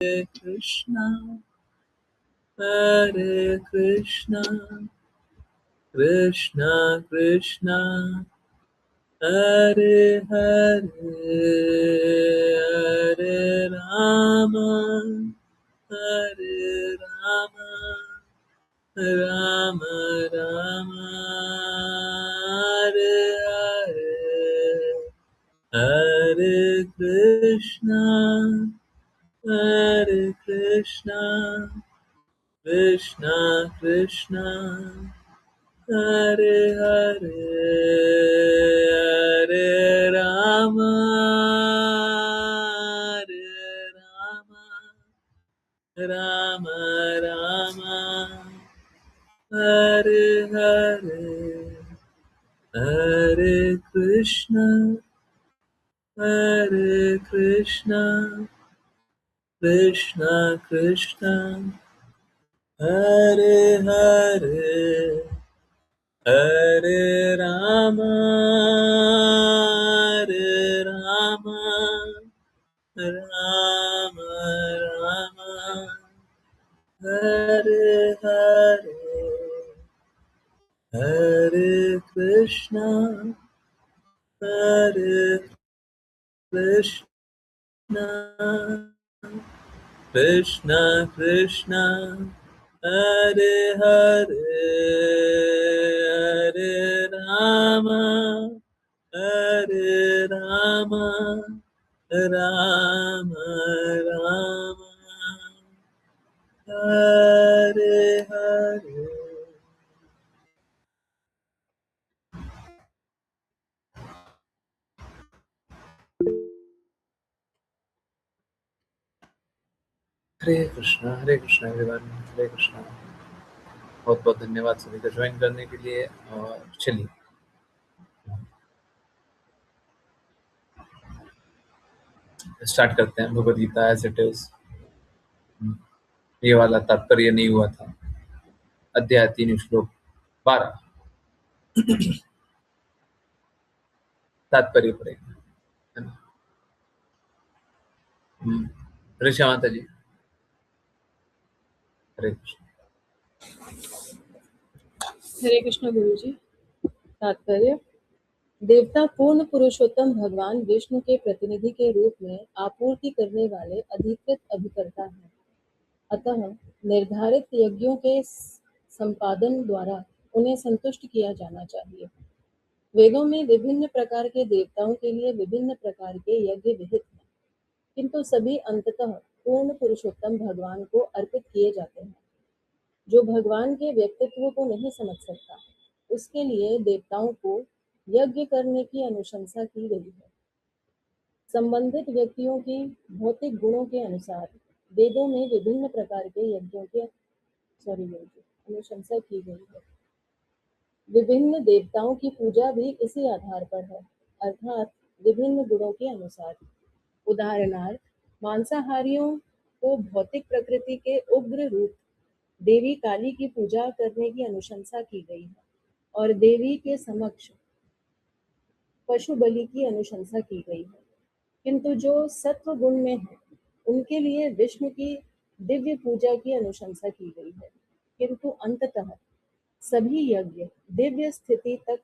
Krishna, Hare Krishna, Krishna Krishna, Hare Hare, Hare Rama, Hare Rama, Rama Rama, Hare Hare, Hare Krishna, Hare Krishna, Krishna Krishna, Hare Hare, Hare Rama, Hare Rama, Rama Rama, Hare Hare, Hare Krishna, Hare Krishna, Krishna Krishna, Hare Hare, Hare Rama, Hare Rama, Rama Rama, Hare Hare, Hare Krishna, Hare Krishna, Krishna Krishna, Hare Hare, Hare Rama, Hare Rama, Rama Rama, Hare Hare. हरे Krishna everyone, हरे कृष्णा। बहुत बहुत धन्यवाद सभी का join करने के लिए। और चलिए स्टार्ट करते हैं Bhagavad Gita as it is. ये वाला तात्पर्य नहीं हुआ था। अध्याय 3 श्लोक 12 तात्पर्य पड़ेगा, है ना। ऋषा माता जी, हरे कृष्ण। हरे कृष्ण गुरुजी। तात्पर्य: देवता पूर्ण पुरुषोत्तम भगवान विष्णु के प्रतिनिधि के रूप में आपूर्ति करने वाले अधिकृत अभिकर्ता हैं। अतः निर्धारित यज्ञों के संपादन द्वारा उन्हें संतुष्ट किया जाना चाहिए। वेदों में विभिन्न प्रकार के देवताओं के लिए विभिन्न प्रकार के यज्ञ विहित हैं, किंतु सभी अंततः पूर्ण पुरुषोत्तम भगवान को अर्पित किए जाते हैं। जो भगवान के व्यक्तित्व को नहीं समझ सकता, उसके लिए देवताओं को यज्ञ करने की अनुशंसा की गई है। संबंधित व्यक्तियों की भौतिक गुणों के अनुसार वेदों में विभिन्न प्रकार के यज्ञों की अनुशंसा की गई है। विभिन्न देवताओं की पूजा भी इसी आधार पर है, अर्थात विभिन्न गुणों के अनुसार। उदाहरणार्थ, मांसाहारियों को भौतिक प्रकृति के उग्र रूप देवी काली की पूजा करने की अनुशंसा की गई है और देवी के समक्ष पशु बलि की अनुशंसा की गई है। किंतु जो सत्व गुण में है, उनके लिए विष्णु की दिव्य पूजा की अनुशंसा की गई है। किंतु अंततः सभी यज्ञ दिव्य स्थिति तक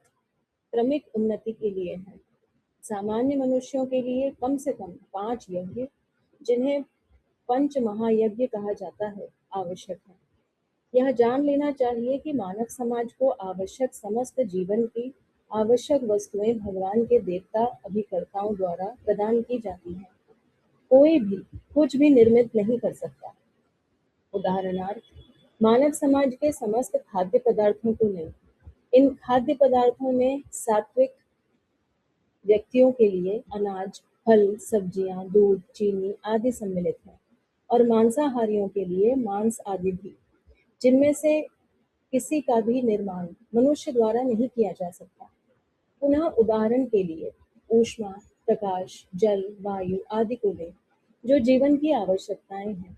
क्रमिक उन्नति के लिए हैं। सामान्य मनुष्यों के लिए कम से कम 5 यज्ञ, जिन्हें पंच महायज्ञ कहा जाता है, आवश्यक है। यह जान लेना चाहिए कि मानव समाज को आवश्यक समस्त जीवन की आवश्यक वस्तुएं भगवान के देवता अभिकर्ताओं द्वारा प्रदान की जाती हैं। कोई भी कुछ भी निर्मित नहीं कर सकता। उदाहरणार्थ, मानव समाज के समस्त खाद्य पदार्थों को नहीं। इन खाद्य पदार्थों में सात्विक व्यक्तियों के लिए अनाज, फल, सब्जियां, दूध, चीनी आदि सम्मिलित है, और मांसाहारियों के लिए मांस आदि भी, जिनमें से किसी का भी निर्माण मनुष्य द्वारा नहीं किया जा सकता। पुनः उदाहरण के लिए ऊष्मा, प्रकाश, जल, वायु आदि को लें, जो जीवन की आवश्यकताएं हैं।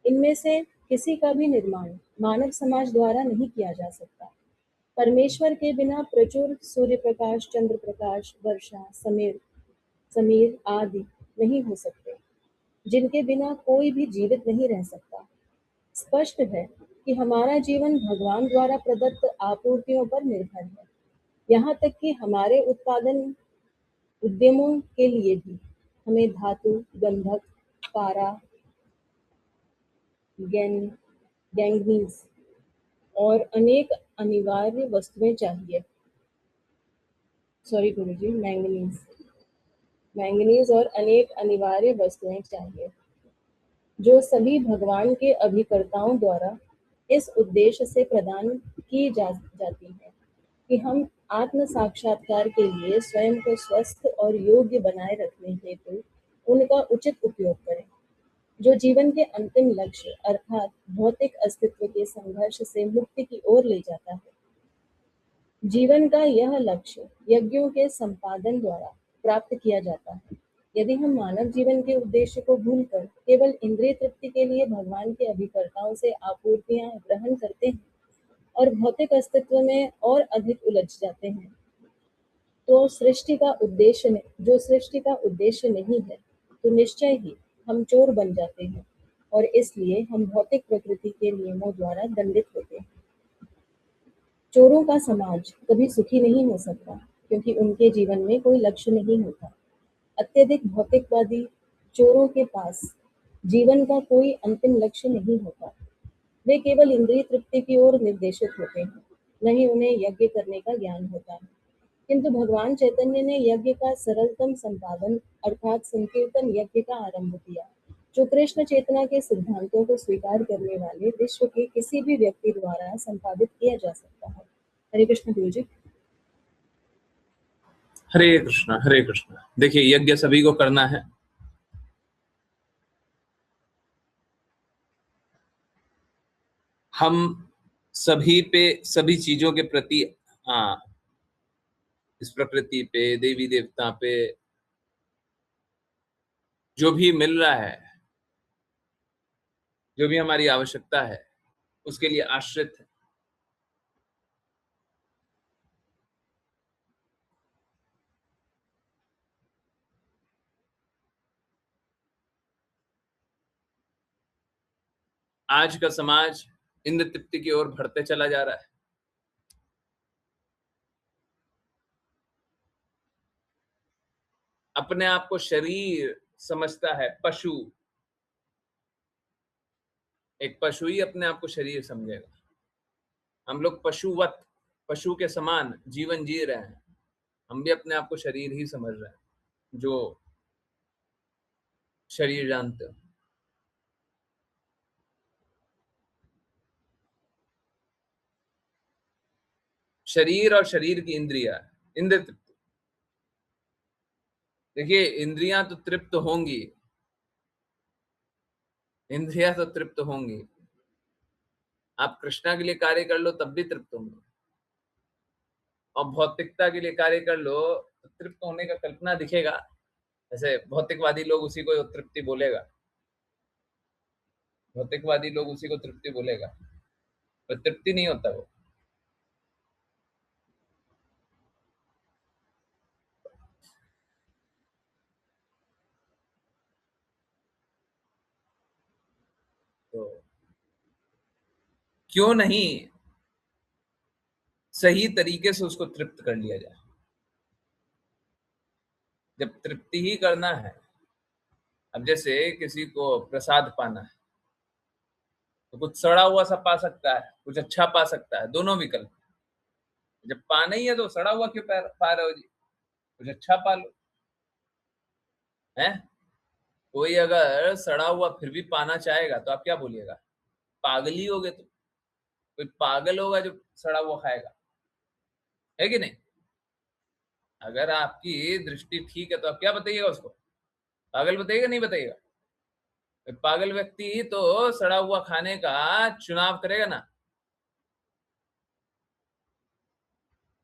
इनमें से किसी का भी निर्माण मानव समाज द्वारा नहीं किया जा सकता। परमेश्वर के बिना प्रचुर सूर्य प्रकाश, चंद्र प्रकाश, वर्षा, समीर आदि नहीं हो सकते। जिनके बिना कोई भी जीवित नहीं रह सकता। स्पष्ट है कि हमारा जीवन भगवान द्वारा प्रदत्त आपूर्तियों पर निर्भर है, यहाँ तक कि हमारे उत्पादन उद्यमों के लिए भी हमें धातु, गंधक, पारा, गैन गैंगनीज और अनेक अनिवार्य वस्तुएं चाहिए। सॉरी गुरुजी, मैंगनीज मैंगनीज और अनेक अनिवार्य वस्तुएं चाहिए, जो सभी भगवान के अभिकर्ताओं द्वारा इस उद्देश्य से प्रदान की जाती है कि हम आत्म साक्षात्कार के लिए स्वयं को स्वस्थ और योग्य बनाए रखने हेतु उनका उचित उपयोग करें, जो जीवन के अंतिम लक्ष्य अर्थात भौतिक अस्तित्व के संघर्ष से मुक्ति की ओर ले जाता है। जीवन का यह लक्ष्य यज्ञों के संपादन द्वारा प्राप्त किया जाता है। यदि हम मानव जीवन के उद्देश्य को भूलकर केवल इंद्रिय तृप्ति के लिए भगवान के अभिकर्ताओं से आपूर्तियां ग्रहण करते हैं और भौतिक अस्तित्व में और अधिक उलझ जाते हैं, तो जो सृष्टि का उद्देश्य नहीं है, तो निश्चय ही हम चोर बन जाते हैं और इसलिए हम भौतिक प्रकृति के नियमों द्वारा दंडित होते हैं। चोरों का समाज कभी सुखी नहीं हो सकता, क्योंकि उनके जीवन में कोई लक्ष्य नहीं होता। अत्यधिक भौतिकवादी चोरों के पास जीवन का कोई अंतिम लक्ष्य नहीं होता। वे केवल इंद्रिय तृप्ति की ओर निर्देशित होते हैं, नहीं उन्हें यज्ञ करने का ज्ञान होता है। किंतु भगवान चैतन्य ने यज्ञ का सरलतम संपादन अर्थात संकीर्तन यज्ञ का आरंभ किया, जो कृष्ण चेतना के सिद्धांतों को स्वीकार करने वाले विश्व के किसी भी व्यक्ति द्वारा संपादित किया जा सकता है। हरे कृष्ण गुरु जी। हरे कृष्णा, हरे कृष्णा। देखिए, यज्ञ सभी को करना है। हम सभी पे, सभी चीजों के प्रति, हाँ, इस प्रकृति पे, देवी देवता पे जो भी मिल रहा है, जो भी हमारी आवश्यकता है, उसके लिए आश्रित है। आज का समाज इंद्र तृप्ति की ओर बढ़ते चला जा रहा है। अपने आप को शरीर समझता है, पशु। एक पशु ही अपने आप को शरीर समझेगा। हम लोग पशुवत, पशु के समान जीवन जी रहे हैं। हम भी अपने आप को शरीर ही समझ रहे हैं, जो शरीर जानते हो। शरीर और शरीर की इंद्रिया, इंद्र तृप्ति। देखिए, इंद्रियां तो तृप्त होंगी, इंद्रियां तो तृप्त होंगी। आप कृष्णा के लिए कार्य कर लो तब भी तृप्त होंगे, और भौतिकता के लिए कार्य कर लो तो तृप्त होने का कल्पना दिखेगा। ऐसे भौतिकवादी लोग उसी को तृप्ति बोलेगा, भौतिकवादी लोग उसी को तृप्ति बोलेगा, पर तृप्ति नहीं होता वो। तो क्यों नहीं सही तरीके से उसको तृप्त कर लिया जाए। जब तृप्ति ही करना है, अब जैसे किसी को प्रसाद पाना है, तो कुछ सड़ा हुआ सा पा सकता है, कुछ अच्छा पा सकता है, दोनों विकल्प। जब पाना ही है तो सड़ा हुआ क्यों पा रहे हो जी, कुछ अच्छा पा लो। है, कोई अगर सड़ा हुआ फिर भी पाना चाहेगा तो आप क्या बोलिएगा? पागल ही होगे। तो कोई पागल होगा जो सड़ा हुआ खाएगा, है कि नहीं? अगर आपकी दृष्टि ठीक है तो आप क्या बताइएगा उसको? पागल बताइएगा, नहीं बताइएगा? पागल व्यक्ति ही तो सड़ा हुआ खाने का चुनाव करेगा ना,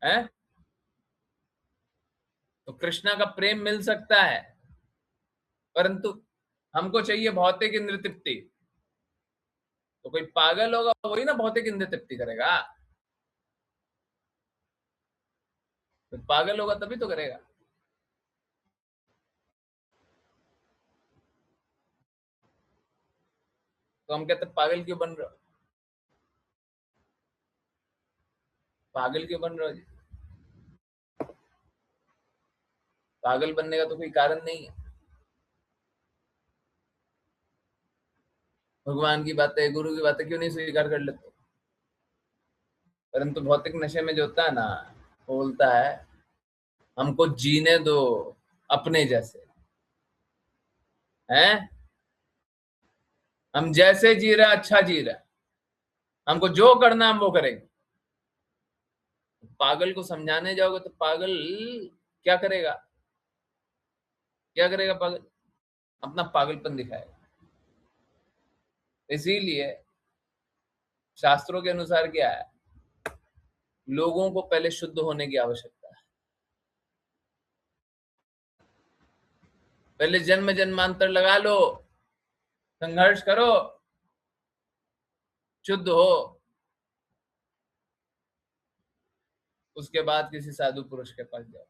है? तो कृष्णा का प्रेम मिल सकता है, परंतु हमको चाहिए भौतिक इंद्र तृप्ति। तो कोई पागल होगा वही ना भौतिक इंद्र तृप्ति करेगा। तो पागल होगा तभी तो करेगा। तो हम कहते पागल क्यों बन रहे हो, पागल क्यों बन रहे हो जी? पागल बनने का तो कोई कारण नहीं है। भगवान की बातें, गुरु की बातें क्यों नहीं स्वीकार कर लेते? परंतु भौतिक नशे में जो होता है ना, वो बोलता है हमको जीने दो अपने जैसे, हैं? हम जैसे जी रहे अच्छा जी रहे, हमको जो करना हम वो करेंगे। पागल को समझाने जाओगे तो पागल क्या करेगा? क्या करेगा पागल? अपना पागलपन दिखाएगा। इसीलिए शास्त्रों के अनुसार क्या है, लोगों को पहले शुद्ध होने की आवश्यकता है। पहले जन्म जन्मांतर लगा लो, संघर्ष करो, शुद्ध हो, उसके बाद किसी साधु पुरुष के पास जाओ।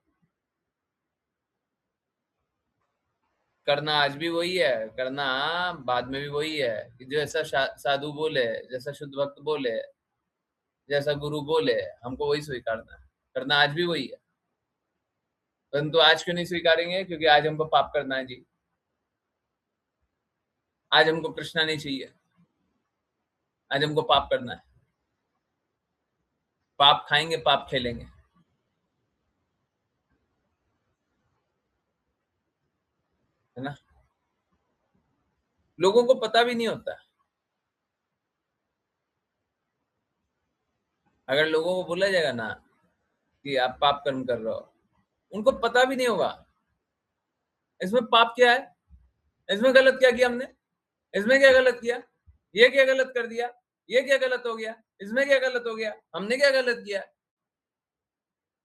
करना आज भी वही है, करना बाद में भी वही है कि जैसा साधु बोले, जैसा शुद्ध भक्त बोले, जैसा गुरु बोले, हमको वही स्वीकारना है। करना आज भी वही है, परंतु आज क्यों नहीं स्वीकारेंगे? क्योंकि आज हमको पाप करना है जी। आज हमको कृष्णा नहीं चाहिए, आज हमको पाप करना है। पाप खाएंगे, पाप खेलेंगे, है ना? लोगों को पता भी नहीं होता। अगर लोगों को बोला जाएगा ना कि आप पाप कर्म कर रहे हो, उनको पता भी नहीं होगा इसमें पाप क्या है, इसमें गलत क्या किया हमने, इसमें क्या गलत किया, ये क्या गलत कर दिया, ये क्या गलत हो गया, इसमें क्या गलत हो गया, हमने क्या गलत किया,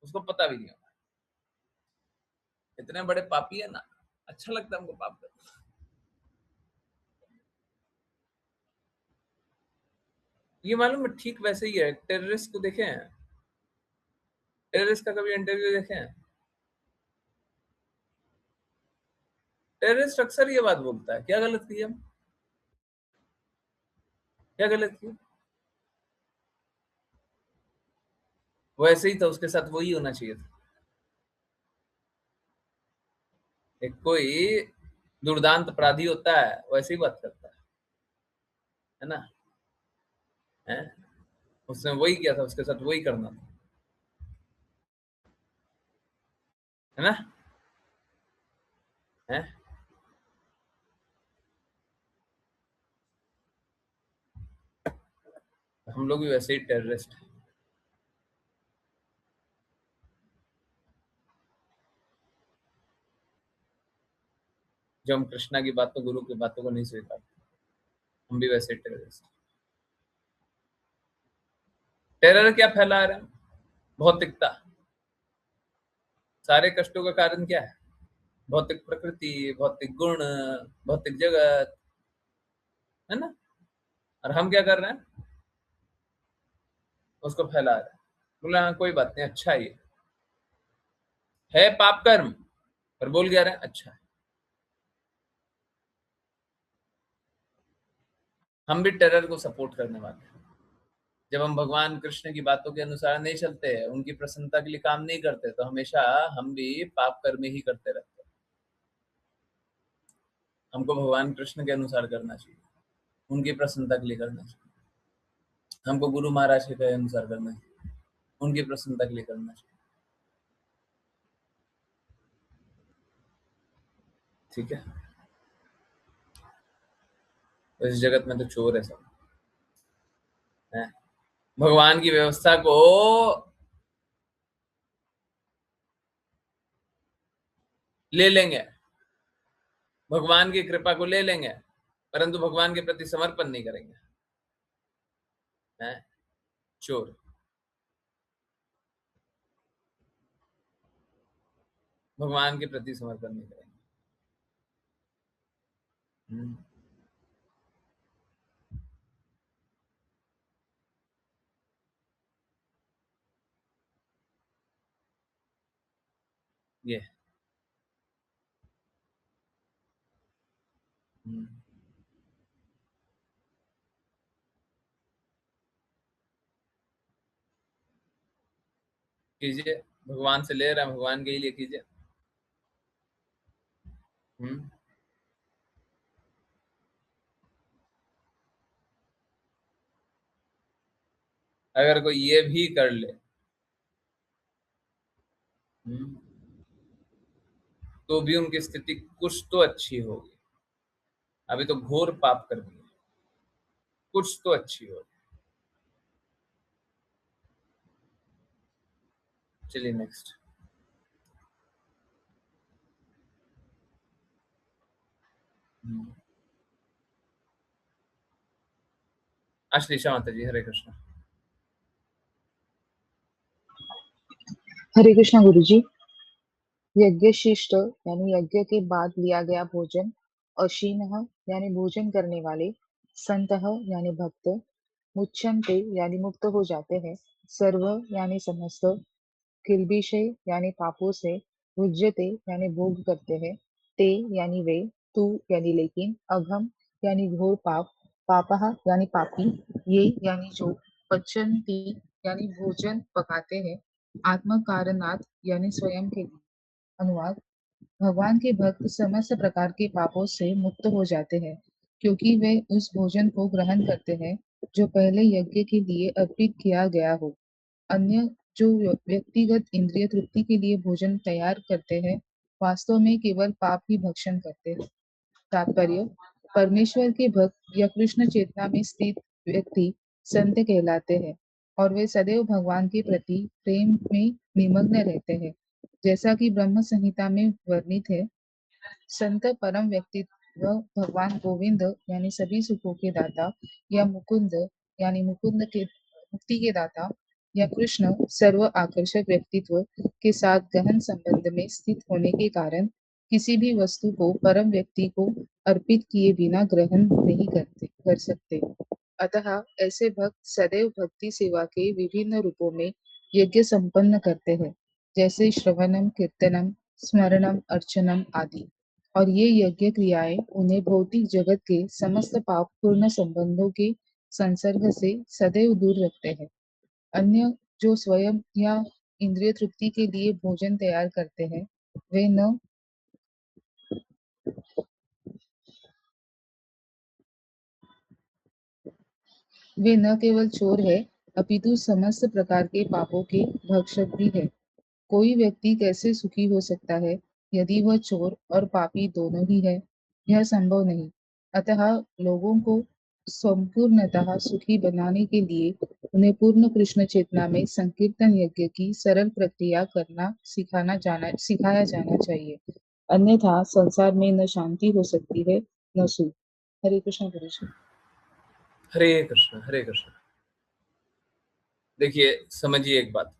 उसको पता भी नहीं होगा। इतने बड़े पापी है ना, अच्छा लगता है हमको पाप करना। ये मालूम है, ठीक वैसे ही है। टेररिस्ट को देखे हैं? टेररिस्ट का कभी इंटरव्यू देखे हैं? टेररिस्ट अक्सर ये बात बोलता है, क्या गलत किया हम, क्या गलत किया? वो ऐसे ही था, उसके साथ वही होना चाहिए था। एक कोई दुर्दांत अपराधी होता है, वैसे ही बात करता है ना? है? उसने वही किया था, उसके साथ वही करना था, है ना? है? हम लोग भी वैसे ही टेररिस्ट हैं। जो हम कृष्णा की बातों, गुरु की बातों को नहीं स्वीकारते, हम भी वैसे ही टेररिस्ट। टेरर क्या फैला रहे हैं? भौतिकता। सारे कष्टों का कारण क्या है? भौतिक प्रकृति, भौतिक गुण, भौतिक जगत, है ना? और हम क्या कर रहे हैं? उसको फैला रहे हैं। बोला हाँ कोई बात नहीं, अच्छा ही है पाप कर्म, पर बोल क्या रहे हैं अच्छा है। हम भी टेरर को सपोर्ट करने वाले हैं। जब हम भगवान कृष्ण की बातों के अनुसार नहीं चलते, उनकी प्रसन्नता के लिए काम नहीं करते, तो हमेशा हम भी पाप कर्म ही करते रहते हैं। हमको भगवान कृष्ण के अनुसार करना चाहिए, उनकी प्रसन्नता के लिए करना चाहिए। हमको गुरु महाराज के अनुसार करना चाहिए, उनकी प्रसन्नता के लिए करना चाहिए। ठीक है? इस जगत में तो चोर है सब, है? भगवान की व्यवस्था को ले लेंगे, भगवान की कृपा को ले लेंगे, परंतु भगवान के प्रति समर्पण नहीं करेंगे, है? चोर। भगवान के प्रति समर्पण नहीं करेंगे। हम्म, ये हम्म, कीजिए, भगवान से ले रहे हैं, भगवान के लिए कीजिए। अगर कोई ये भी कर ले तो भी उनकी स्थिति कुछ तो अच्छी होगी। अभी तो घोर पाप कर दिया, कुछ तो अच्छी होगी। चलिए नेक्स्ट। आश्लेषा माता जी, हरे कृष्ण। हरे कृष्णा गुरु जी। यज्ञ शिष्ट यानी यज्ञ के बाद लिया गया भोजन, अशीनः यानी भोजन करने वाले, संतः यानी भक्त, मुच्यन्ते यानी मुक्त हो जाते हैं, सर्व यानी समस्त, किल्बिषे यानी पापों से, भुज्यते यानी भोग करते हैं, ते यानी वे, तू यानी लेकिन, अघम यानी घोर पाप, पापः यानी पापी, ये यानी जो, पचन्ति यानी भोजन पकाते हैं, आत्म कारणात् यानी स्वयं के लिए। अनुवाद: भगवान के भक्त समस्त प्रकार के पापों से मुक्त हो जाते हैं, क्योंकि वे उस भोजन को ग्रहण करते हैं जो पहले यज्ञ के लिए अर्पित किया गया हो। अन्य जो व्यक्तिगत इंद्रिय तृप्ति के लिए भोजन तैयार करते हैं, वास्तव में केवल पाप ही भक्षण करते हैं। तात्पर्य: परमेश्वर के भक्त या कृष्ण चेतना में स्थित व्यक्ति संत कहलाते हैं और वे सदैव भगवान के प्रति प्रेम में निमग्न रहते हैं। जैसा कि ब्रह्म संहिता में वर्णित है, संत परम व्यक्तित्व भगवान गोविंद यानी सभी सुखों के दाता, या मुकुंद यानी मुकुंद के मुक्ति के दाता, या कृष्ण सर्व आकर्षक व्यक्तित्व के साथ गहन संबंध में स्थित होने के कारण किसी भी वस्तु को परम व्यक्ति को अर्पित किए बिना ग्रहण नहीं कर सकते। अतः ऐसे भक्त सदैव भक्ति सेवा के विभिन्न रूपों में यज्ञ संपन्न करते हैं, जैसे श्रवणम, कीर्तनम, स्मरणम, अर्चनम आदि। और ये यज्ञ क्रियाएं उन्हें भौतिक जगत के समस्त पाप पूर्ण संबंधों के संसर्ग से सदैव दूर रखते हैं। अन्य जो स्वयं या इंद्रिय तृप्ति के लिए भोजन तैयार करते हैं, वे न केवल चोर है, अपितु समस्त प्रकार के पापों के भक्षक भी है। कोई व्यक्ति कैसे सुखी हो सकता है यदि वह चोर और पापी दोनों ही है? यह संभव नहीं। अतः लोगों को संपूर्णतः सुखी बनाने के लिए उन्हें पूर्ण कृष्ण चेतना में संकीर्तन यज्ञ की सरल प्रक्रिया करना सिखाया जाना चाहिए। अन्यथा संसार में न शांति हो सकती है न सुख। हरे कृष्ण गुरु जी। हरे कृष्ण, हरे कृष्ण। देखिए, समझिए एक बात।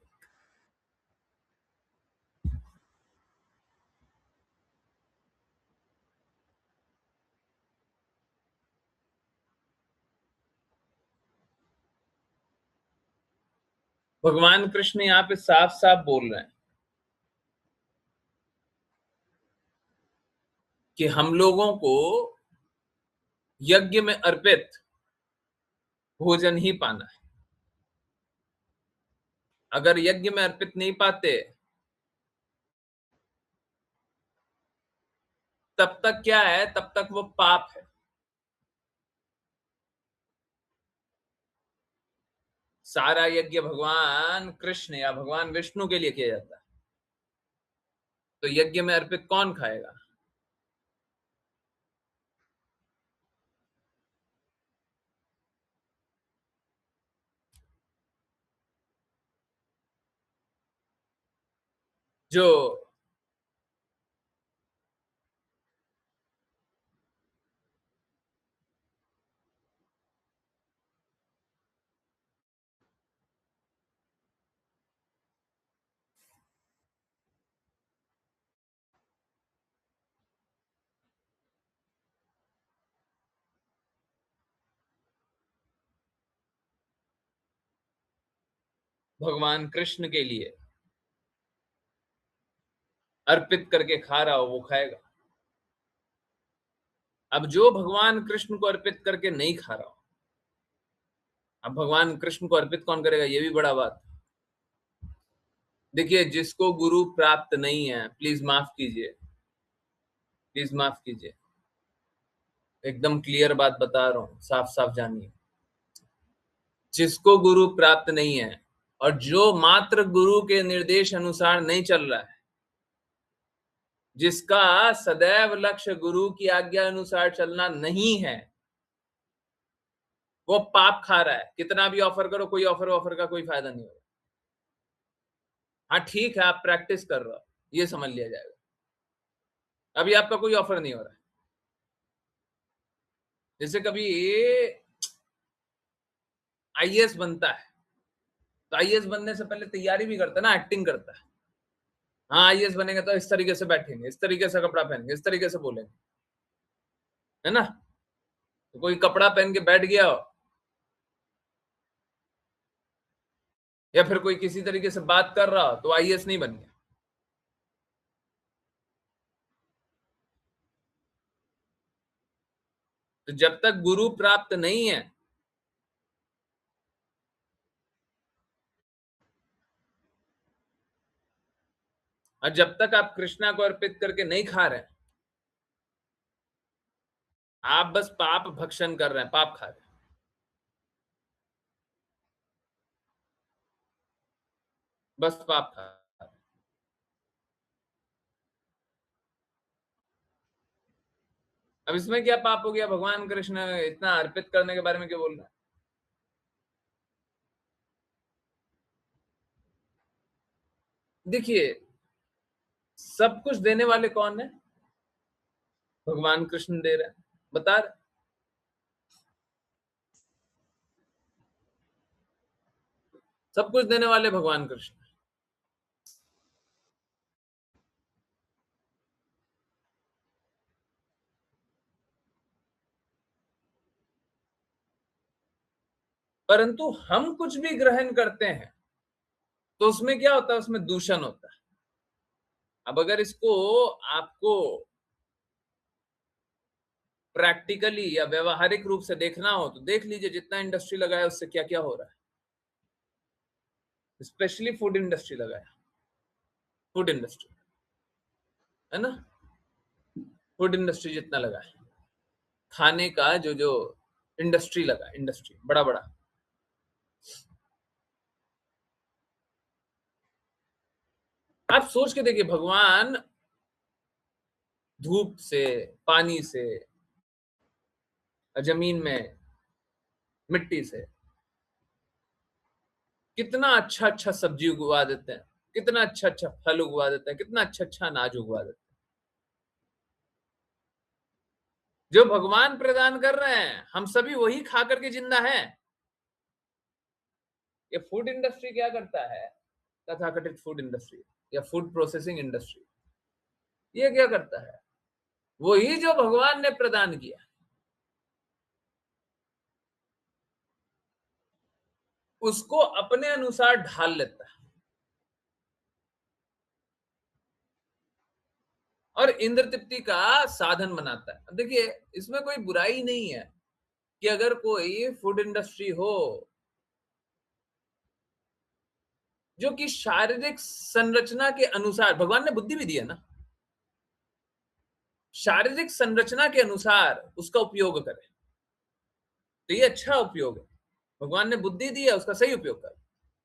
भगवान कृष्ण यहाँ पे साफ साफ बोल रहे हैं कि हम लोगों को यज्ञ में अर्पित भोजन ही पाना है। अगर यज्ञ में अर्पित नहीं पाते, तब तक क्या है? तब तक वो पाप है। सारा यज्ञ भगवान कृष्ण या भगवान विष्णु के लिए किया जाता है, तो यज्ञ में अर्पित कौन खाएगा? जो भगवान कृष्ण के लिए अर्पित करके खा रहा हो वो खाएगा। अब जो भगवान कृष्ण को अर्पित करके नहीं खा रहा हो, अब भगवान कृष्ण को अर्पित कौन करेगा? ये भी बड़ा बात। देखिए, जिसको गुरु प्राप्त नहीं है, प्लीज माफ कीजिए, प्लीज माफ कीजिए, एकदम क्लियर बात बता रहा हूं, साफ साफ जानिए। जिसको गुरु प्राप्त नहीं है और जो मात्र गुरु के निर्देश अनुसार नहीं चल रहा है, जिसका सदैव लक्ष्य गुरु की आज्ञा अनुसार चलना नहीं है, वो पाप खा रहा है। कितना भी ऑफर करो, कोई ऑफर का कोई फायदा नहीं होगा। हाँ ठीक है, आप प्रैक्टिस कर रहे हो, ये समझ लिया जाएगा। अभी आपका कोई ऑफर नहीं हो रहा है। जैसे कभी आईएएस बनता है, तो आईएएस बनने से पहले तैयारी भी करता है ना, एक्टिंग करता है। हाँ आईएएस बनेंगे तो इस तरीके से बैठेंगे, इस तरीके से कपड़ा पहनेंगे, इस तरीके से बोलेंगे, है ना। तो कोई कपड़ा पहन के बैठ गया हो या फिर कोई किसी तरीके से बात कर रहा हो तो आईएएस नहीं बन गया। तो जब तक गुरु प्राप्त नहीं है, और जब तक आप कृष्णा को अर्पित करके नहीं खा रहे हैं, आप बस पाप भक्षण कर रहे हैं, पाप खा रहे हैं। बस पाप खा रहे हैं। अब इसमें क्या पाप हो गया? भगवान कृष्ण इतना अर्पित करने के बारे में क्यों बोल रहे हैं? देखिए, सब कुछ देने वाले कौन है? भगवान कृष्ण दे रहे हैं, बता रहे। सब कुछ देने वाले भगवान कृष्ण। परंतु हम कुछ भी ग्रहण करते हैं तो उसमें क्या होता है? उसमें दूषण होता है। अब अगर इसको आपको प्रैक्टिकली या व्यवहारिक रूप से देखना हो तो देख लीजिए, जितना इंडस्ट्री लगा है उससे क्या क्या हो रहा है। स्पेशली फूड इंडस्ट्री लगा है, फूड इंडस्ट्री, है ना। फूड इंडस्ट्री जितना लगा है, खाने का जो जो इंडस्ट्री लगा, इंडस्ट्री बड़ा बड़ा, आप सोच के देखिए, भगवान धूप से, पानी से, जमीन में मिट्टी से कितना अच्छा अच्छा सब्जी उगवा देते हैं, कितना अच्छा अच्छा फल उगवा देते हैं, कितना अच्छा अच्छा अनाज उगवा देते हैं, जो भगवान प्रदान कर रहे हैं। हम सभी वही खा करके जिंदा हैं। ये फूड इंडस्ट्री क्या करता है? तथाकथित फूड इंडस्ट्री या फूड प्रोसेसिंग इंडस्ट्री, ये क्या करता है? वही जो भगवान ने प्रदान किया उसको अपने अनुसार ढाल लेता है और इंद्र तृप्ति का साधन बनाता है। अब देखिए, इसमें कोई बुराई नहीं है कि अगर कोई फूड इंडस्ट्री हो जो कि शारीरिक संरचना के अनुसार, भगवान ने बुद्धि भी दी है ना, शारीरिक संरचना के अनुसार उसका उपयोग करे, तो ये अच्छा उपयोग है। भगवान ने बुद्धि दी है, उसका सही उपयोग कर।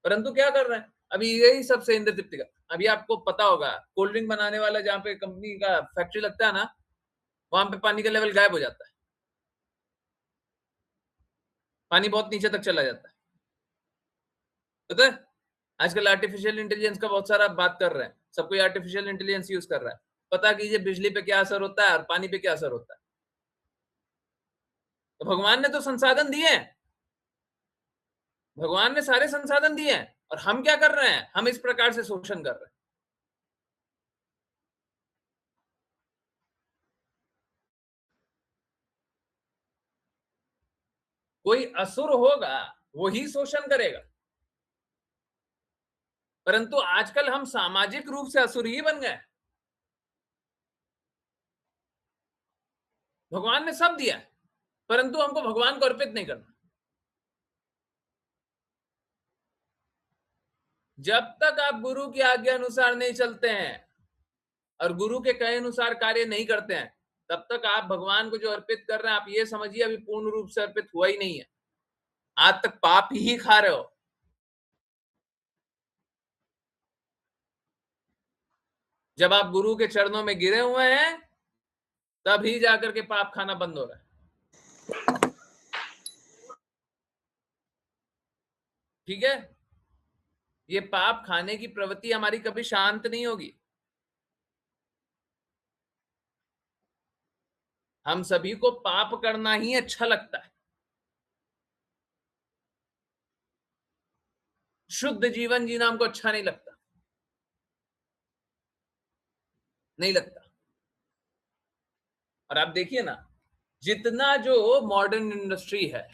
परंतु क्या कर रहे हैं? अभी यही सबसे इंद्र तृप्ति का, अभी आपको पता होगा, कोल्ड ड्रिंक बनाने वाला जहां पे कंपनी का फैक्ट्री लगता है ना, वहां पे पानी का लेवल गायब हो जाता है, पानी बहुत नीचे तक चला जाता है। पता है, आजकल आर्टिफिशियल इंटेलिजेंस का बहुत सारा बात कर रहे हैं, सब कोई आर्टिफिशियल इंटेलिजेंस यूज कर रहा है। पता कीजिए बिजली पे क्या असर होता है और पानी पे क्या असर होता है। तो भगवान ने तो संसाधन दिए हैं, भगवान ने सारे संसाधन दिए हैं, और हम क्या कर रहे हैं? हम इस प्रकार से शोषण कर रहे हैं। कोई असुर होगा, वही शोषण करेगा। परंतु आजकल हम सामाजिक रूप से असुर ही बन गए। भगवान ने सब दिया, परंतु हमको भगवान को अर्पित नहीं करना। जब तक आप गुरु की आज्ञा अनुसार नहीं चलते हैं और गुरु के कहे अनुसार कार्य नहीं करते हैं, तब तक आप भगवान को जो अर्पित कर रहे हैं, आप ये समझिए अभी पूर्ण रूप से अर्पित हुआ ही नहीं है। आज तक पाप ही खा रहे हो। जब आप गुरु के चरणों में गिरे हुए हैं, तभी जाकर के पाप खाना बंद हो रहा है। ठीक है? ये पाप खाने की प्रवृत्ति हमारी कभी शांत नहीं होगी। हम सभी को पाप करना ही अच्छा लगता है। शुद्ध जीवन जीना हमको अच्छा नहीं लगता, नहीं लगता। और आप देखिए ना, जितना जो मॉडर्न इंडस्ट्री है,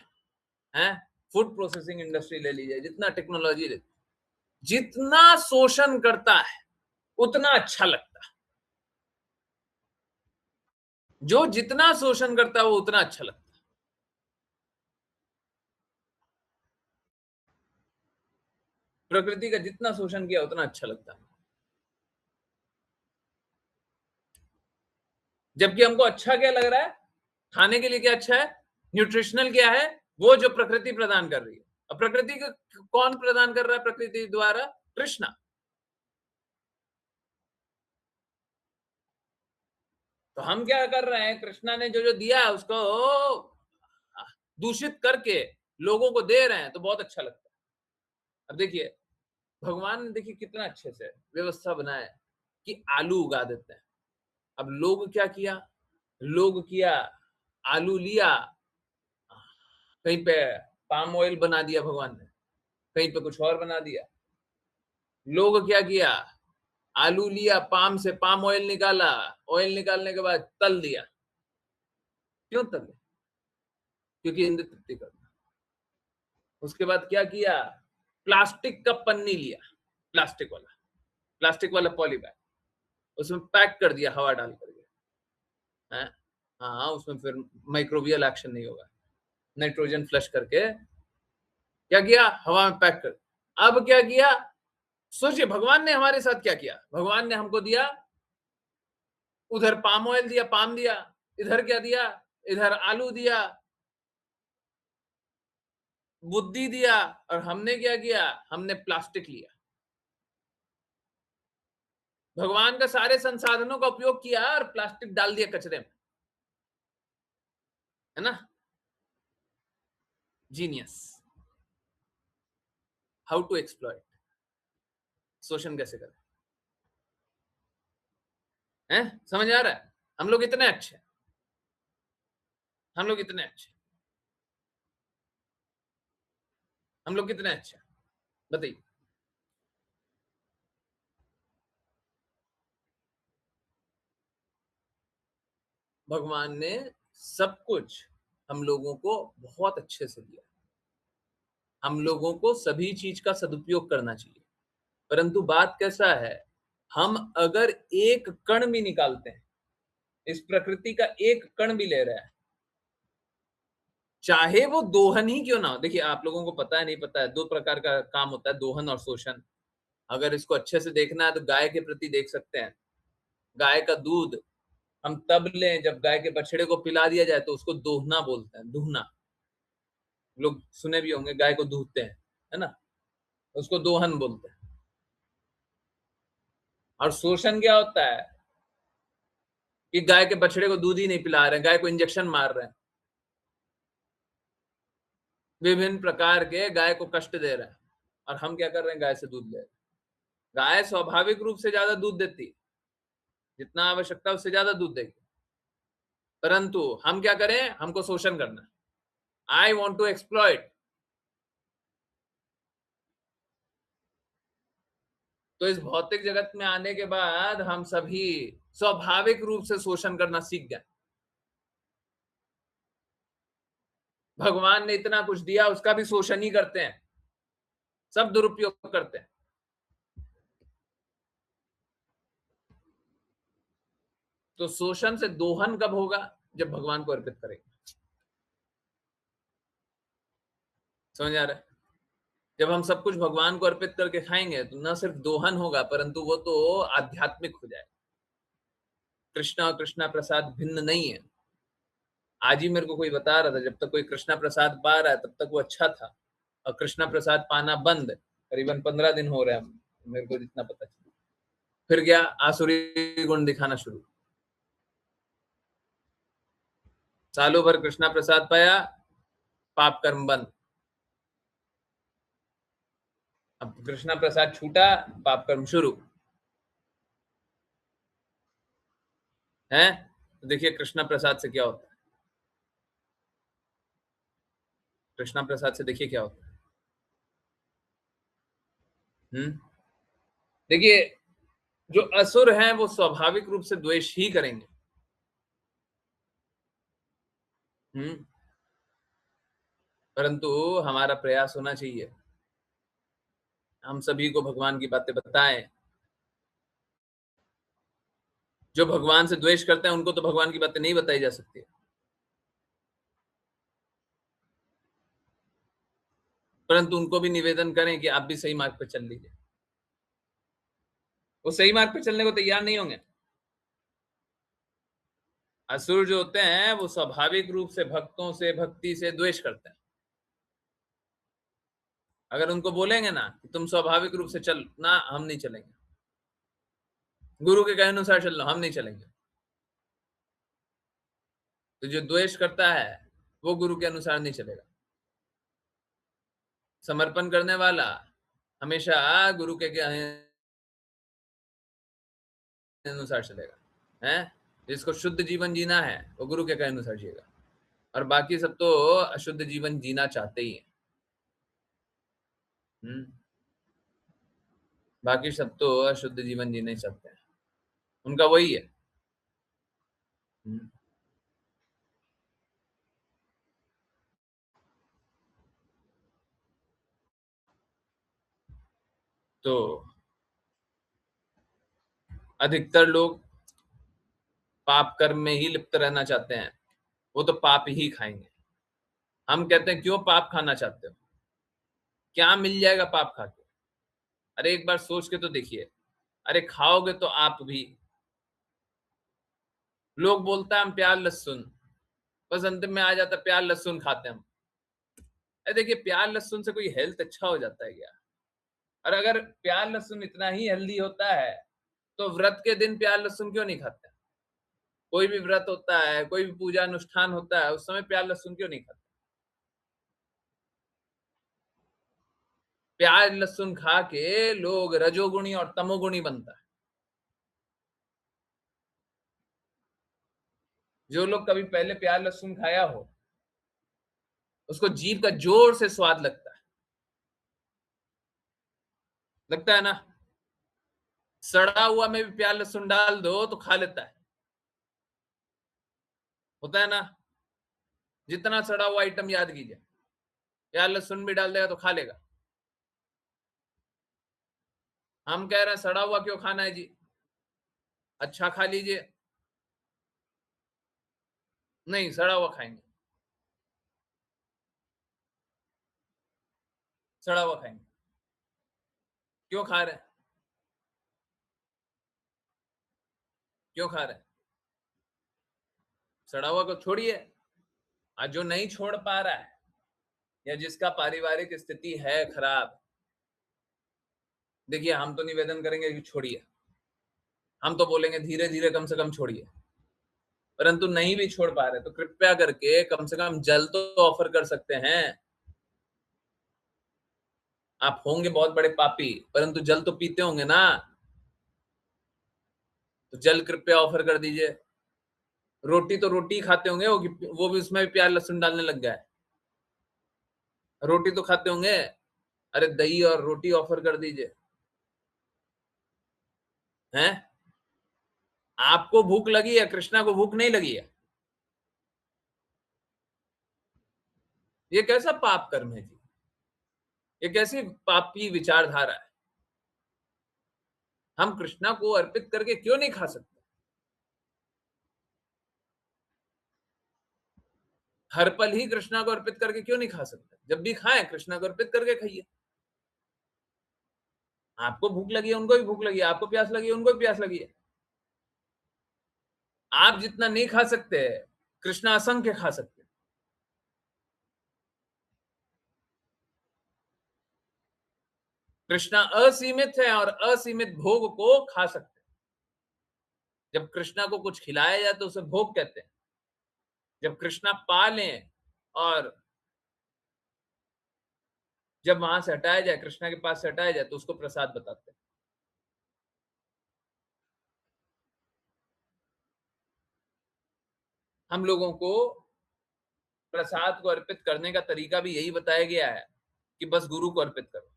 फूड प्रोसेसिंग इंडस्ट्री ले लीजिए, जितना टेक्नोलॉजी ले, जितना शोषण करता है उतना अच्छा लगता है। जो जितना शोषण करता है वो उतना अच्छा लगता है। प्रकृति का जितना शोषण किया उतना अच्छा लगता है। जबकि हमको अच्छा क्या लग रहा है, खाने के लिए क्या अच्छा है, न्यूट्रिशनल क्या है, वो जो प्रकृति प्रदान कर रही है। और प्रकृति को कौन प्रदान कर रहा है? प्रकृति द्वारा कृष्णा। तो हम क्या कर रहे हैं, कृष्णा ने जो जो दिया है उसको दूषित करके लोगों को दे रहे हैं, तो बहुत अच्छा लगता है। अब देखिए, भगवान ने देखिए कितना अच्छे से व्यवस्था बनाया कि आलू उगा देते हैं। अब लोग क्या किया, आलू लिया, कहीं पे पाम ऑयल बना दिया भगवान ने, कहीं पे कुछ और बना दिया। लोग क्या किया, आलू लिया, पाम से पाम ऑयल निकाला, ऑयल निकालने के बाद तल दिया। क्यों तल? क्योंकि इंद्र तृप्ति करना। उसके बाद क्या किया, प्लास्टिक का पन्नी लिया, प्लास्टिक वाला पॉली बैग, उसमें पैक कर दिया हवा डाल करके। हाँ, उसमें फिर माइक्रोबियल एक्शन नहीं होगा। नाइट्रोजन फ्लश करके क्या किया, हवा में पैक कर। अब क्या किया, सोचिए भगवान ने हमारे साथ क्या किया। भगवान ने हमको दिया, उधर पाम ऑयल दिया, पाम दिया, इधर क्या दिया, इधर आलू दिया, बुद्धि दिया, और हमने क्या किया, हमने प्लास्टिक लिया। भगवान का सारे संसाधनों का उपयोग किया और प्लास्टिक डाल दिया कचरे में, है ना? जीनियस। हाउ टू एक्सप्लॉइट, शोषण कैसे करें, हैं? समझ आ रहा है? हम लोग इतने अच्छे, हम लोग इतने अच्छे, हम लोग कितने अच्छे, बताइए। भगवान ने सब कुछ हम लोगों को बहुत अच्छे से दिया। हम लोगों को सभी चीज का सदुपयोग करना चाहिए। परंतु बात कैसा है, हम अगर एक कण भी निकालते हैं, इस प्रकृति का एक कण भी ले रहा है, चाहे वो दोहन ही क्यों ना हो। देखिए, आप लोगों को पता है नहीं पता है, दो प्रकार का काम होता है, दोहन और शोषण। अगर इसको अच्छे से देखना है तो गाय के प्रति देख सकते हैं। गाय का दूध हम तब लें जब गाय के बछड़े को पिला दिया जाए, तो उसको दोहना बोलते हैं। दूहना, लोग सुने भी होंगे, गाय को दूहते हैं, है ना, उसको दोहन बोलते हैं। और शोषण क्या होता है कि गाय के बछड़े को दूध ही नहीं पिला रहे हैं, गाय को इंजेक्शन मार रहे हैं, विभिन्न प्रकार के गाय को कष्ट दे रहे हैं, और हम क्या कर रहे हैं, गाय से दूध ले रहे हैं। गाय स्वाभाविक रूप से ज्यादा दूध देती है, जितना आवश्यकता उससे ज्यादा दूध देगी, परंतु हम क्या करें, हमको शोषण करना है। I want to exploit. तो इस भौतिक जगत में आने के बाद हम सभी स्वाभाविक रूप से शोषण करना सीख गए। भगवान ने इतना कुछ दिया, उसका भी शोषण ही करते हैं, सब दुरुपयोग करते हैं। तो शोषण से दोहन कब होगा, जब भगवान को अर्पित करेंगे। समझ आ रहा है? जब हम सब कुछ भगवान को अर्पित करके खाएंगे तो न सिर्फ दोहन होगा परंतु वो तो आध्यात्मिक हो जाएगा। कृष्णा और कृष्णा प्रसाद भिन्न नहीं है। आज ही मेरे को कोई बता रहा था जब तक कोई कृष्णा प्रसाद पा रहा है तब तक वो अच्छा था, और कृष्णा प्रसाद पाना बंद करीबन 15 दिन हो रहे हैं मेरे को जितना पता चला। फिर क्या आसुरी गुण दिखाना शुरू। सालों भर कृष्णा प्रसाद पाया, पाप कर्म बंद। अब कृष्णा प्रसाद छूटा, पाप कर्म शुरू है। तो देखिए कृष्णा प्रसाद से क्या होता है। कृष्णा प्रसाद से देखिए क्या होता है। देखिए जो असुर हैं वो स्वाभाविक रूप से द्वेष ही करेंगे। परंतु हमारा प्रयास होना चाहिए हम सभी को भगवान की बातें बताएं। जो भगवान से द्वेष करते हैं उनको तो भगवान की बातें नहीं बताई जा सकती। परंतु उनको भी निवेदन करें कि आप भी सही मार्ग पर चल लीजिए। वो सही मार्ग पर चलने को तैयार नहीं होंगे। असुर जो होते हैं वो स्वाभाविक रूप से भक्तों से भक्ति से द्वेष करते हैं। अगर उनको बोलेंगे ना कि तुम स्वाभाविक रूप से चल ना, हम नहीं चलेंगे। गुरु के कहे अनुसार चल लो, हम नहीं चलेंगे। तो जो द्वेष करता है वो गुरु के अनुसार नहीं चलेगा। समर्पण करने वाला हमेशा गुरु के अनुसार चलेगा है। जिसको शुद्ध जीवन जीना है वो गुरु के कहे अनुसार जिएगा, और बाकी सब तो अशुद्ध जीवन जीना चाहते ही है। बाकी सब तो अशुद्ध जीवन जीना ही चाहते हैं, उनका वही है। तो अधिकतर लोग पाप कर्म में ही लिप्त रहना चाहते हैं, वो तो पाप ही खाएंगे। हम कहते हैं क्यों पाप खाना चाहते हो, क्या मिल जाएगा पाप खा के। अरे एक बार सोच के तो देखिए, अरे खाओगे तो आप भी। लोग बोलता है हम प्याज लहसुन, बस अंतिम में आ जाता प्याज लहसुन खाते हैं हम। अरे देखिए प्याज लहसुन से कोई हेल्थ अच्छा हो जाता है क्या। और अगर प्याज लहसुन इतना ही हेल्दी होता है तो व्रत के दिन प्याज लहसुन क्यों नहीं खाते। कोई भी व्रत होता है, कोई भी पूजा अनुष्ठान होता है, उस समय प्याज लहसुन क्यों नहीं खाते। प्याज लहसुन खा के लोग रजोगुणी और तमोगुणी बनता है। जो लोग कभी पहले प्याज लहसुन खाया हो उसको जीभ का जोर से स्वाद लगता है, लगता है ना। सड़ा हुआ में भी प्याज लहसुन डाल दो तो खा लेता है, होता है ना। जितना सड़ा हुआ आइटम याद कीजिए, प्याज लहसुन भी डाल देगा तो खा लेगा। हम कह रहे हैं सड़ा हुआ क्यों खाना है जी, अच्छा खा लीजिए। नहीं, सड़ा हुआ खाएंगे, सड़ा हुआ खाएंगे। क्यों खा रहे हैं, क्यों खा रहे हैं। सड़ा हुआ को छोड़िए। आज जो नहीं छोड़ पा रहा है या जिसका पारिवारिक स्थिति है खराब, देखिए हम तो निवेदन करेंगे कि छोड़िए। हम तो बोलेंगे धीरे धीरे कम से कम छोड़िए। परंतु नहीं भी छोड़ पा रहे तो कृपया करके कम से कम जल तो ऑफर कर सकते हैं। आप होंगे बहुत बड़े पापी परंतु जल तो पीते होंगे ना, तो जल कृपया ऑफर कर दीजिए। रोटी तो रोटी खाते होंगे, वो भी उसमें भी प्याज लहसुन डालने लग गया है। रोटी तो खाते होंगे, अरे दही और रोटी ऑफर कर दीजिए। हैं, आपको भूख लगी है, कृष्णा को भूख नहीं लगी है। ये कैसा पाप कर्म है जी, ये कैसी पापी विचारधारा है। हम कृष्णा को अर्पित करके क्यों नहीं खा सकते। हर पल ही कृष्णा को अर्पित करके क्यों नहीं खा सकते। जब भी खाएं कृष्णा को अर्पित करके खाइए। आपको भूख लगी है, उनको भी भूख लगी है, आपको प्यास लगी है, उनको भी प्यास लगी है। आप जितना नहीं खा सकते, कृष्ण असंख्य खा सकते। कृष्णा असीमित है और असीमित भोग को खा सकते। जब कृष्णा को कुछ खिलाया जाए तो उसे भोग कहते हैं। जब कृष्णा पा लें और जब वहां से हटाया जाए, कृष्णा के पास से हटाया जाए, तो उसको प्रसाद बताते हैं। हम लोगों को प्रसाद को अर्पित करने का तरीका भी यही बताया गया है कि बस गुरु को अर्पित करो।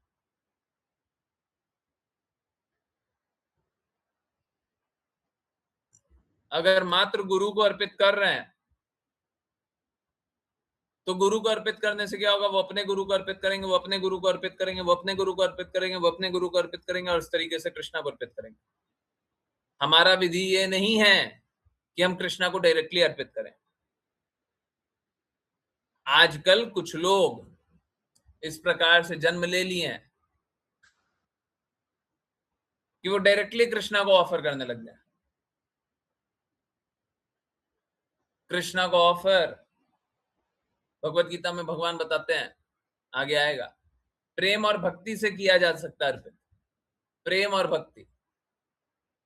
अगर मात्र गुरु को अर्पित कर रहे हैं तो गुरु को अर्पित करने से क्या होगा? वो अपने गुरु को अर्पित करेंगे, वो अपने गुरु को अर्पित करेंगे, वो अपने गुरु को अर्पित करेंगे, वो अपने गुरु को अर्पित करेंगे और इस तरीके से कृष्णा को अर्पित करेंगे। हमारा विधि ये नहीं है कि हम कृष्णा को डायरेक्टली अर्पित करें। आजकल कुछ लोग इस प्रकार से जन्म ले लिए हैं कि वो डायरेक्टली कृष्णा को ऑफर करने लग गए। कृष्णा को ऑफर भगवत गीता में भगवान बताते हैं, आगे आएगा, प्रेम और भक्ति से किया जा सकता है अर्पित। प्रेम और भक्ति,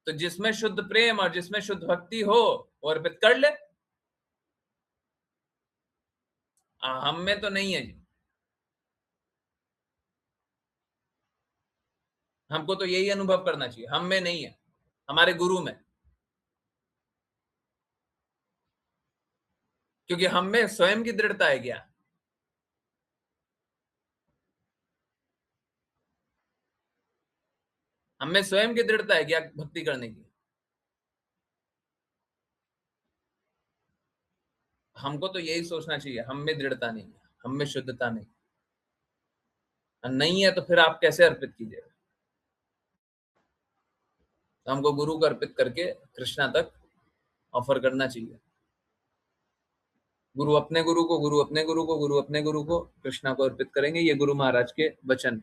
तो जिसमें शुद्ध प्रेम और जिसमें शुद्ध भक्ति हो वो अर्पित कर ले। हम में तो नहीं है जी। हमको तो यही अनुभव करना चाहिए, हम में नहीं है, हमारे गुरु में। क्योंकि हम में स्वयं की दृढ़ता है क्या? हम में स्वयं की दृढ़ता है क्या भक्ति करने की? हमको तो यही सोचना चाहिए, हम में दृढ़ता नहीं है, हम में शुद्धता नहीं नहीं है, तो फिर आप कैसे अर्पित कीजिएगा? तो हमको गुरु को अर्पित करके कृष्णा तक ऑफर करना चाहिए। गुरु अपने गुरु को, गुरु अपने गुरु को, गुरु अपने गुरु को कृष्णा को अर्पित करेंगे। ये गुरु महाराज के वचन।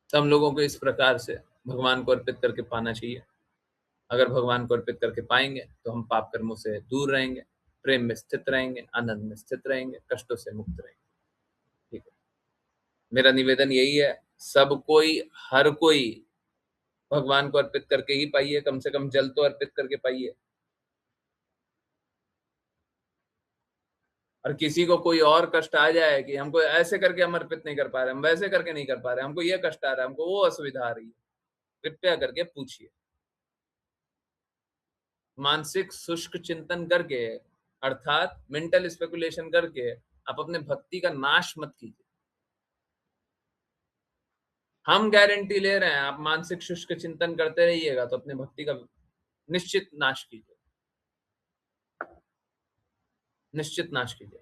तो हम लोगों को इस प्रकार से भगवान को अर्पित करके पाना चाहिए। अगर भगवान को अर्पित करके पाएंगे तो हम पाप कर्मों से दूर रहेंगे, प्रेम में स्थित रहेंगे, आनंद में स्थित रहेंगे, कष्टों से मुक्त रहेंगे। ठीक है, मेरा निवेदन यही है, सब कोई, हर कोई भगवान को अर्पित करके ही पाइए, कम से कम जल तो अर्पित करके पाइए। और किसी को कोई और कष्ट आ जाए कि हमको ऐसे करके हम अर्पित नहीं कर पा रहे, हम वैसे करके नहीं कर पा रहे, हमको ये कष्ट आ रहा है, हमको वो असुविधा आ रही है, कृपया करके पूछिए। मानसिक शुष्क चिंतन करके, अर्थात मेंटल स्पेकुलेशन करके आप अपने भक्ति का नाश मत कीजिए। हम गारंटी ले रहे हैं, आप मानसिक शुष्क चिंतन करते रहिएगा तो अपने भक्ति का निश्चित नाश कीजिए, निश्चित नाश कीजिए।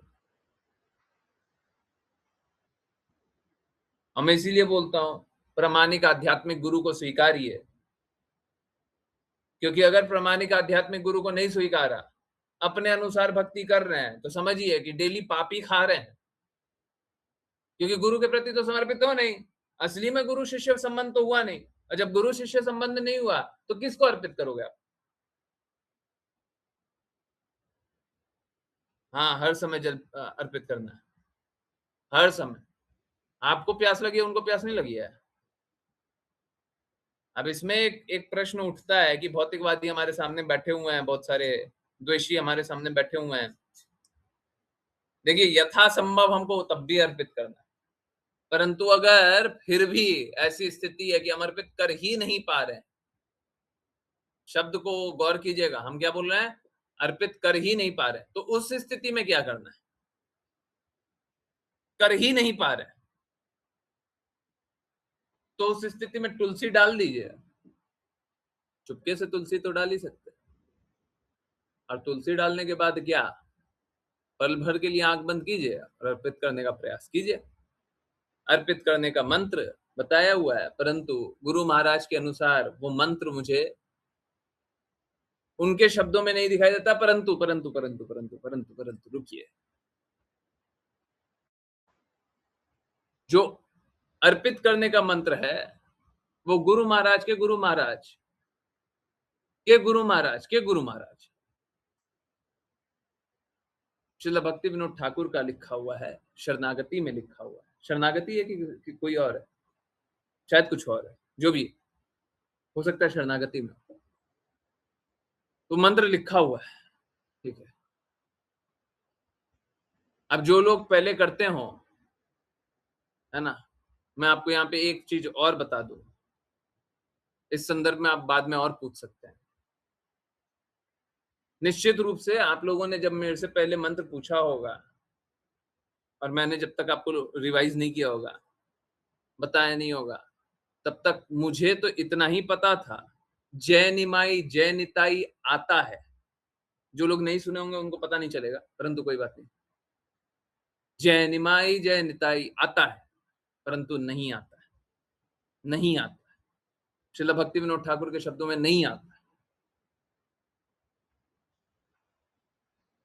और मैं इसीलिए बोलता हूं, प्रामाणिक आध्यात्मिक गुरु को स्वीकारिए। क्योंकि अगर प्रामाणिक आध्यात्मिक गुरु को नहीं स्वीकारा, अपने अनुसार भक्ति कर रहे हैं, तो समझिए कि डेली पापी खा रहे हैं। क्योंकि गुरु के प्रति तो समर्पित हो नहीं, असली में गुरु शिष्य संबंध तो हुआ नहीं। और जब गुरु शिष्य संबंध नहीं हुआ तो किसको अर्पित करोगे आप? हाँ, हर समय जल अर्पित करना है, हर समय। आपको प्यास लगी है, उनको प्यास नहीं लगी है। अब इसमें एक प्रश्न उठता है कि भौतिकवादी हमारे सामने बैठे हुए हैं, बहुत सारे द्वेषी हमारे सामने बैठे हुए हैं। देखिए, यथासंभव हमको तब भी अर्पित करना है, परंतु अगर फिर भी ऐसी स्थिति है कि हम अर्पित कर ही नहीं पा रहे हैं, शब्द को गौर कीजिएगा, हम क्या बोल रहे हैं? अर्पित कर ही नहीं पा रहे, तो उस स्थिति में क्या करना है? कर ही नहीं पा रहे तो उस स्थिति में तुलसी डाल दीजिए। चुपके से तुलसी तो डाल ही सकते, और तुलसी डालने के बाद क्या, पल भर के लिए आंख बंद कीजिए और अर्पित करने का प्रयास कीजिए। अर्पित करने का मंत्र बताया हुआ है, परंतु गुरु महाराज के अनुसार वो मंत्र मुझे उनके शब्दों में नहीं दिखाई देता। परंतु परंतु परंतु परंतु परंतु परंतु रुकिए, जो अर्पित करने का मंत्र है वो गुरु महाराज के गुरु महाराज के गुरु महाराज के गुरु महाराज श्रील भक्ति विनोद ठाकुर का लिखा हुआ है, शरणागति में लिखा हुआ है। शरणागति है कि कोई और है, शायद कुछ और है, जो भी हो सकता है शरणागति में, तो मंत्र लिखा हुआ है, ठीक है। अब जो लोग पहले करते हो, है ना, मैं आपको यहाँ पे एक चीज और बता दूं, इस संदर्भ में आप बाद में और पूछ सकते हैं। निश्चित रूप से आप लोगों ने जब मेरे से पहले मंत्र पूछा होगा और मैंने जब तक आपको रिवाइज नहीं किया होगा, बताया नहीं होगा, तब तक मुझे तो इतना ही पता था, जय निमाई जय निताई आता है। जो लोग नहीं सुने होंगे उनको पता नहीं चलेगा, परंतु कोई बात नहीं। जय निमाई जय निताई आता है, परंतु नहीं आता है, नहीं आता है। श्रील भक्ति विनोद ठाकुर के शब्दों में नहीं आता है।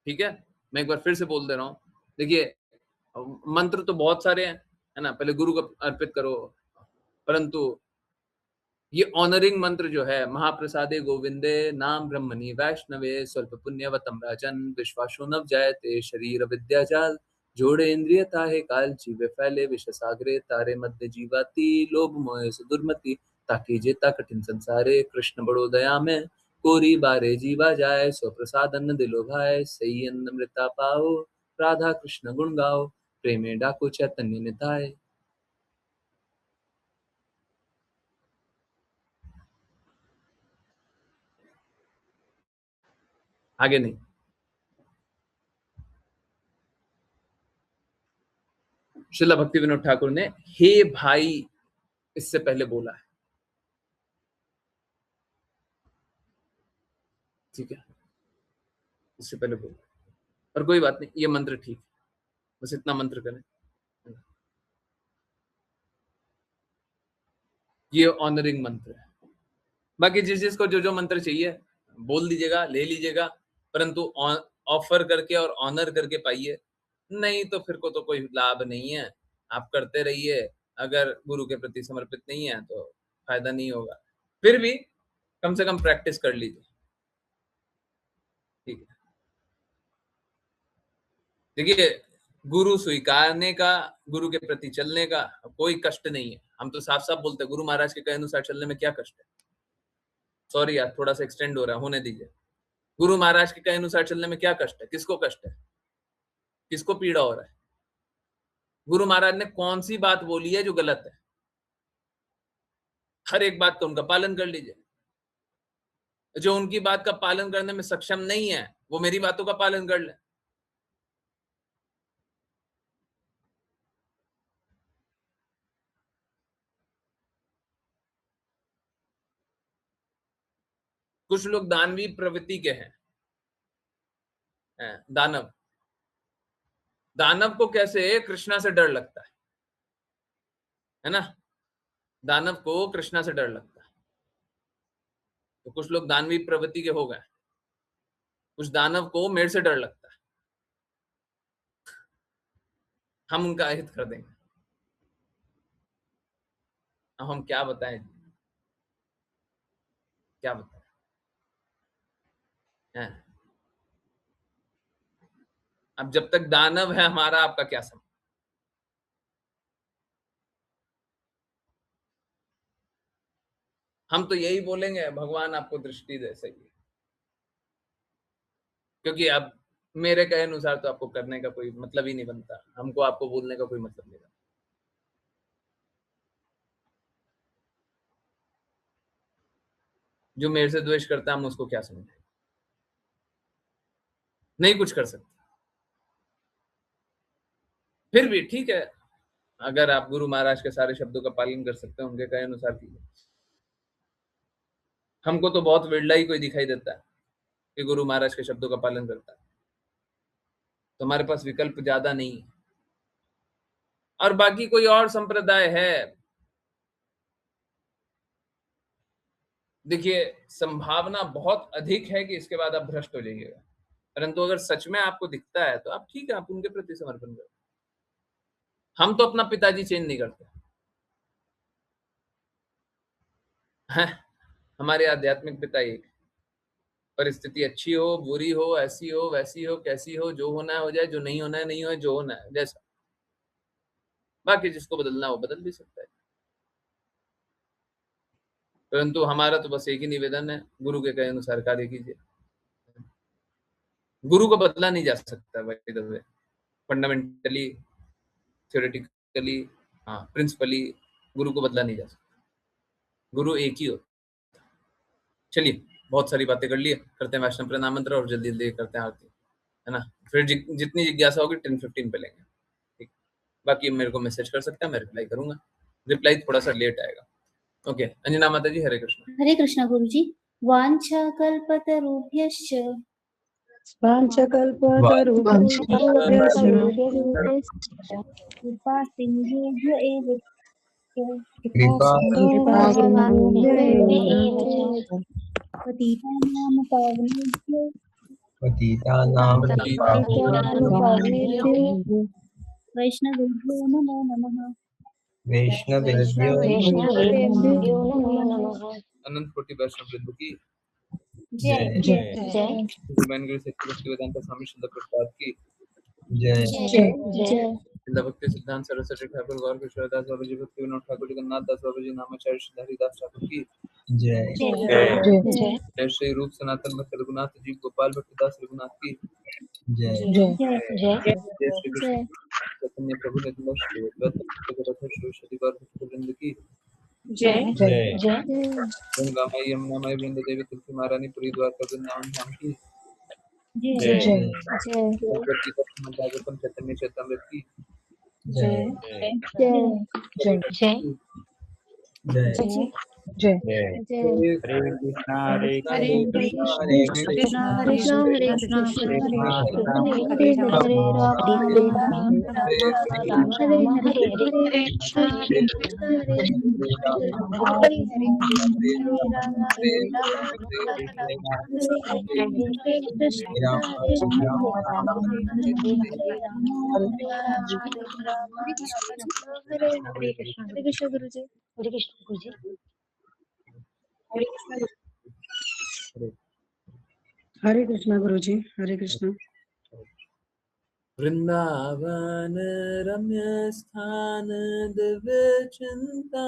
ठीक है, मैं एक बार फिर से बोल दे रहा हूं। देखिए, मंत्र तो बहुत सारे हैं, है ना, पहले गुरु को अर्पित करो, परंतु ये ऑनरिंग मंत्र जो है, महाप्रसादे गोविंदे नाम ब्रह्मणि वैष्णवे स्वल्प पुण्यवतम राजन विश्वासो नव जायते शरीर विद्या जाल जोड़े इंद्रिय ताहे काल जीवे फैले विष सागरे तारे मध्य जीवाती लोभ मोह से दुर्मति ताकि जेता कठिन संसारे कृष्ण बड़ो दया में कोरी बारे जीवा जाए सो प्रसाद अन्न दिलो भाई सही अन्न मृता पाओ राधा कृष्ण गुण गाओ प्रेमे डाको चैतन्य निताय। आगे नहीं, श्रील भक्ति विनोद ठाकुर ने हे भाई इससे पहले बोला है, ठीक है, इससे पहले बोला, और कोई बात नहीं, ये मंत्र ठीक है, बस इतना मंत्र करें, ये ऑनरिंग मंत्र है। बाकी जिस जिसको जो जो मंत्र चाहिए बोल दीजिएगा, ले लीजिएगा, परंतु ऑफर करके और ऑनर करके पाइए, नहीं तो फिर को तो कोई लाभ नहीं है। आप करते रहिए, अगर गुरु के प्रति समर्पित नहीं है तो फायदा नहीं होगा। फिर भी कम से कम प्रैक्टिस कर लीजिए, ठीक है। देखिए, गुरु स्वीकारने का, गुरु के प्रति चलने का कोई कष्ट नहीं है। हम तो साफ साफ बोलते हैं, गुरु महाराज के कहे अनुसार चलने में क्या कष्ट है। सॉरी यार, थोड़ा सा एक्सटेंड हो रहा है, होने दीजिए। गुरु महाराज के कहे अनुसार चलने में क्या कष्ट है, किसको कष्ट है, किसको पीड़ा हो रहा है। गुरु महाराज ने कौन सी बात बोली है जो गलत है, हर एक बात का उनका पालन कर लीजिए। जो उनकी बात का पालन करने में सक्षम नहीं है, वो मेरी बातों का पालन कर ले। कुछ लोग दानवी प्रवृत्ति के हैं, दानव। दानव को कैसे कृष्णा से डर लगता है ना, दानव को कृष्णा से डर लगता है। तो कुछ लोग दानवी प्रवृत्ति के हो गए, कुछ दानव को मेरे से डर लगता है, हम उनका हित कर देंगे। अब हम क्या बताएं, क्या बताएं, अब जब तक दानव है हमारा, आपका क्या समझ। हम तो यही बोलेंगे, भगवान आपको दृष्टि दे सही है, क्योंकि अब मेरे कहे अनुसार तो आपको करने का कोई मतलब ही नहीं बनता, हमको आपको बोलने का कोई मतलब नहीं बनता। जो मेरे से द्वेष करता है, हम उसको क्या समझें, नहीं कुछ कर सकते। फिर भी ठीक है, अगर आप गुरु महाराज के सारे शब्दों का पालन कर सकते हैं, उनके कहे अनुसार कीजिए। हमको तो बहुत विरला ही कोई दिखाई देता है कि गुरु महाराज के शब्दों का पालन करता है, तो हमारे पास विकल्प ज्यादा नहीं है। और बाकी कोई और संप्रदाय है, देखिए संभावना बहुत अधिक है कि इसके बाद आप भ्रष्ट हो जाइएगा, परंतु अगर सच में आपको दिखता है तो आप ठीक है, आप उनके प्रति समर्पण करें। हम तो अपना पिताजी चेंज नहीं करते, हैं? हमारे आध्यात्मिक पिता एक, परिस्थिति अच्छी हो, बुरी हो, ऐसी हो, वैसी हो, कैसी हो, जो होना है हो जाए, जो नहीं होना है नहीं हो, जो होना है जैसा। बाकी जिसको बदलना है वो बदल भी सकता है। परंतु हमारा तो बस एक ही निवेदन है, गुरु के कहे अनुसार कार्य कीजिए। गुरु को बदला नहीं जा सकता by the way, fundamentally, theoretically, हाँ प्रिंसिपली गुरु को बदला नहीं जा सकता। गुरु एक ही होता। चलिए, बहुत सारी बातें कर लिए, करते हैं वैष्णव प्रणाम मंत्र और जल्दी जल्दी करते हैं आरती, है ना। फिर जितनी जिज्ञासा होगी 10-15 पे लेंगे, ठीक। बाकी मेरे को मैसेज कर सकते हैं, मैं रिप्लाई करूंगा। रिप्लाई थोड़ा सा लेट आएगा। ओके, अंजना माता जी, हरे कृष्ण। हरे कृष्ण गुरुजी। वाञ्छाकल्पतरुभ्यश्च वाञ्छाकल्पतरुभ्यश्च कृपा सिन्धुभ्य एव च पतितानां पावनेभ्यो पतितानां वैष्णवेभ्यो नमो नमः। वैष्णवेभ्यो अनंत कोटि वैष्णव वृंद की जय जय भगवान गुरु सच्ची भक्तिवेदांत स्वामी श्रील प्रभुपाद की जय श्रील भक्ति सिद्धांत सरस्वती ठाकुर गौर किशोरदास बाबा जी, भक्ति विनोद ठाकुर जगन्नाथ दास बाबा जी, नामाचार्य श्री हरिदास ठाकुर की जय जय श्री रूप सनातन भक्त रघुनाथ जी, गोपाल भक्तदास रघुनाथ की जय जय श्री कृष्ण चैतन्य प्रभु नित्यानंद श्री अद्वैत श्री श्री गौर भक्तवृंद की गंगा माई यमुना माई वृंद देवी तुलसी महारानी पुरी द्वारका वृंदावन धाम की भगवत गीता श्रीमद् भागवतम चैतन्य चैतामृत की जय जय हरे कृष्णा हरे कृष्णा हरे कृष्णा हरे कृष्ण हरे कृष्ण हरे हरे हरे राम हरे हरे कृष्ण हरे कृष्ण गुरुजी। हरे कृष्ण गुरुजी। हरे कृष्णा गुरुजी। हरे कृष्णा। वृंदावन रम्य स्थान दिव्य चिंता